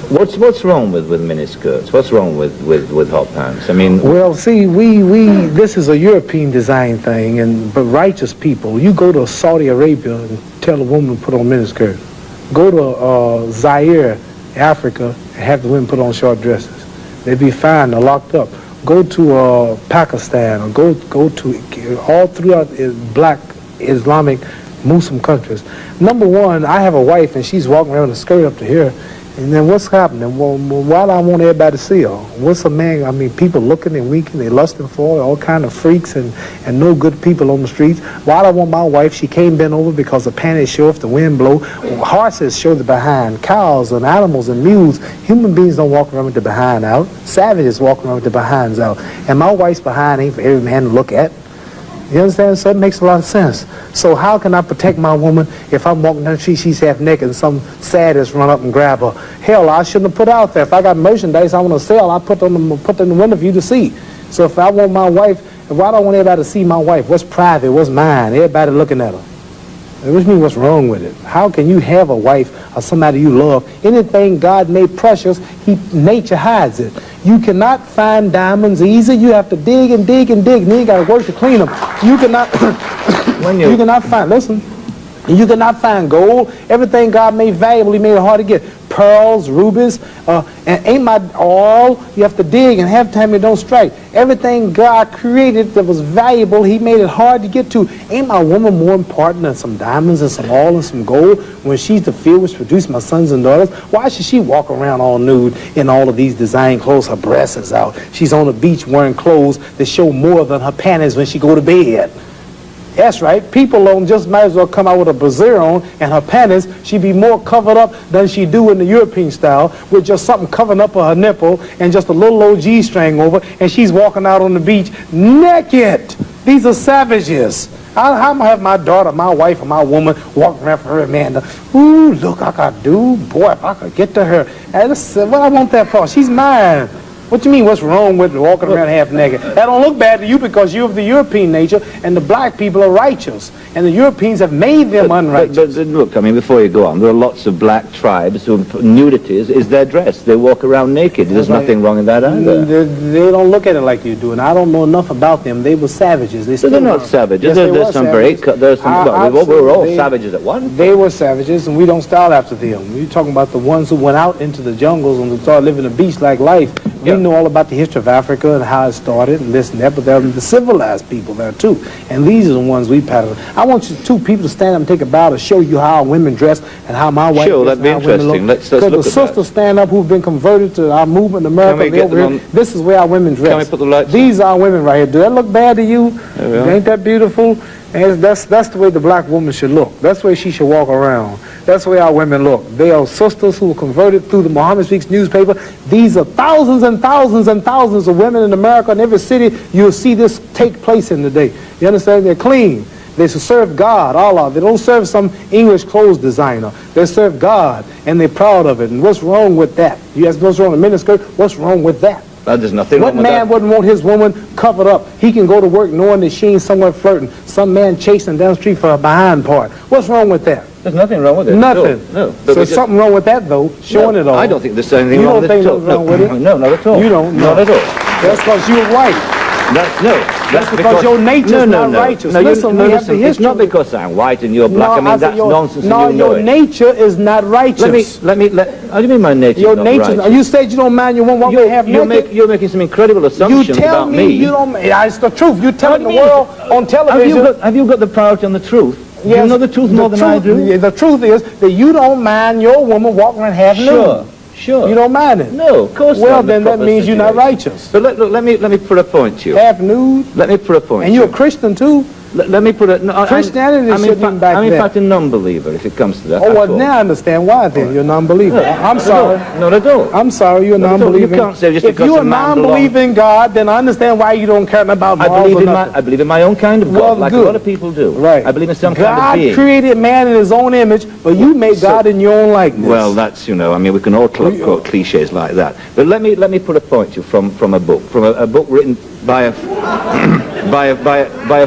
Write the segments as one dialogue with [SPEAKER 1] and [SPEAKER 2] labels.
[SPEAKER 1] What's wrong with miniskirts? What's wrong with hot pants? I mean,
[SPEAKER 2] well, see, this is a European design thing, but righteous people, you go to Saudi Arabia and tell a woman to put on miniskirt. Go to Zaire, Africa, and have the women put on short dresses. They'd be fine. They're locked up. Go to Pakistan, or go to all throughout black Islamic Muslim countries. Number one, I have a wife and she's walking around with a skirt up to here, and then what's happening? Well, why do I want everybody to see her? What's a man? I mean, people looking and winking, they lusting for her, all kind of freaks and no good people on the streets. Why do I want my wife? She can't bend over because the panties show if the wind blow. Horses show the behind. Cows and animals and mules. Human beings don't walk around with the behind out. Savages walk around with the behinds out. And my wife's behind ain't for every man to look at. You understand? So it makes a lot of sense. So how can I protect my woman if I'm walking down the street, she's half naked, and some sadist run up and grab her? Hell, I shouldn't have put out there. If I got merchandise I want to sell, I put it in the window for you to see. So if I want my wife, why do I want everybody to see my wife? What's private? What's mine? Everybody looking at her. Which means what's wrong with it? How can you have a wife or somebody you love? Anything God made precious, nature hides it. You cannot find diamonds easy. You have to dig and dig and dig, and then you got to work to clean them. You cannot, you cannot find, listen, you cannot find gold. Everything God made valuable, He made it hard to get. Pearls, rubies, and ain't my all. You have to dig, and half the time it don't strike. Everything God created that was valuable, He made it hard to get to. Ain't my woman more important than some diamonds and some oil and some gold when she's the field which produced my sons and daughters? Why should she walk around all nude in all of these design clothes? Her breasts is out. She's on the beach wearing clothes that show more than her panties when she go to bed. That's right. People don't just might as well come out with a brassiere on and her panties. She'd be more covered up than she do in the European style with just something covering up her nipple and just a little old G-string over, and she's walking out on the beach naked. These are savages. How am I have my daughter, my wife, or my woman walking around for her man? Ooh, look, I could do. Boy, if I could get to her. What I want that for? She's mine. What do you mean, what's wrong with walking around half naked? That don't look bad to you because you're of the European nature, and the black people are righteous, and the Europeans have made them unrighteous.
[SPEAKER 1] But look, I mean, before you go on, there are lots of black tribes who nudity is their dress. They walk around naked. There's nothing wrong in that either.
[SPEAKER 2] They don't look at it like you do, and I don't know enough about them. They were savages. They're
[SPEAKER 1] not savages.
[SPEAKER 2] Yes,
[SPEAKER 1] there's some
[SPEAKER 2] savages.
[SPEAKER 1] we were all savages at once.
[SPEAKER 2] They were savages, and we don't style after them. You're talking about the ones who went out into the jungles and started living a beach-like life. We know all about the history of Africa and how it started and this and that, but there are the civilized people there too. And these are the ones we pattern. I want you two people to stand up and take a bow to show you how our women dress and how my wife
[SPEAKER 1] Sure, that'd be interesting. Let's look at that.
[SPEAKER 2] Because the sisters stand up who've been converted to our movement in America. This is where our women dress.
[SPEAKER 1] Can we put the lights
[SPEAKER 2] These are our women right here. Do that look bad to you? Ain't that beautiful? And that's the way the black woman should look. That's the way she should walk around. That's the way our women look. They are sisters who were converted through the Muhammad Speaks newspaper. These are thousands and thousands and thousands of women in America. In every city, you'll see this take place in the day. You understand? They're clean. They serve God, Allah. They don't serve some English clothes designer. They serve God, and they're proud of it. And what's wrong with that? You ask what's wrong with miniskirt? What's wrong with that?
[SPEAKER 1] There's nothing wrong with that.
[SPEAKER 2] What man wouldn't want his woman covered up? He can go to work knowing that she ain't somewhere flirting. Some man chasing down the street for a behind part. What's wrong with that?
[SPEAKER 1] There's nothing wrong with it.
[SPEAKER 2] Nothing.
[SPEAKER 1] No.
[SPEAKER 2] So there's something wrong with that, though, showing it all.
[SPEAKER 1] I don't think there's anything wrong with it.
[SPEAKER 2] You don't think there's wrong with it?
[SPEAKER 1] No, not at all.
[SPEAKER 2] You don't?
[SPEAKER 1] Not at all.
[SPEAKER 2] That's because you're white. That's because your nature's not righteous.
[SPEAKER 1] No,
[SPEAKER 2] listen,
[SPEAKER 1] it's not because I'm white and you're black. I mean, that's nonsense.
[SPEAKER 2] No, your nature is not righteous.
[SPEAKER 1] How do you mean my nature is not righteous?
[SPEAKER 2] You said you don't mind your woman walking half naked.
[SPEAKER 1] You're making some incredible assumptions about me.
[SPEAKER 2] You tell me you don't. It's the truth. You're telling the world on television.
[SPEAKER 1] Have you got the priority on the truth?
[SPEAKER 2] Yes,
[SPEAKER 1] you know the truth more than I do?
[SPEAKER 2] The truth is that you don't mind your woman walking around half nude.
[SPEAKER 1] Sure.
[SPEAKER 2] You don't mind it?
[SPEAKER 1] No, of course not.
[SPEAKER 2] Well, then that means you're not righteous.
[SPEAKER 1] But look, let me put a point to you.
[SPEAKER 2] Half nude?
[SPEAKER 1] Let me put a point.
[SPEAKER 2] And you're a Christian too?
[SPEAKER 1] Let me put it. No,
[SPEAKER 2] Christianity shouldn't be back
[SPEAKER 1] I'm in fact a non-believer if it comes to that.
[SPEAKER 2] Oh, well, now I understand why then. You're a non-believer. I'm sorry.
[SPEAKER 1] Not at all.
[SPEAKER 2] I'm sorry, you're a non-believer.
[SPEAKER 1] You can't say just
[SPEAKER 2] if
[SPEAKER 1] because
[SPEAKER 2] you're a non-believer in God, then I understand why you don't care about morals or nothing.
[SPEAKER 1] I believe in my own kind of God, like a lot of people do.
[SPEAKER 2] Right.
[SPEAKER 1] I believe in some kind of being.
[SPEAKER 2] God created man in his own image, but you made God in your own likeness.
[SPEAKER 1] Well, that's, I mean, we can all quote cliches like that. But let me put a point to you from a book written by a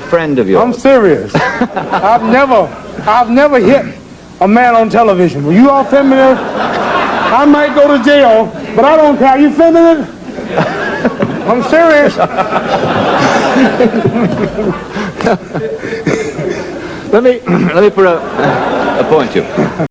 [SPEAKER 1] friend of yours.
[SPEAKER 2] I'm serious. I've never hit a man on television. Were you all familiar? I might go to jail, but I don't care. You feeling it? I'm serious.
[SPEAKER 1] Let me put a point to you.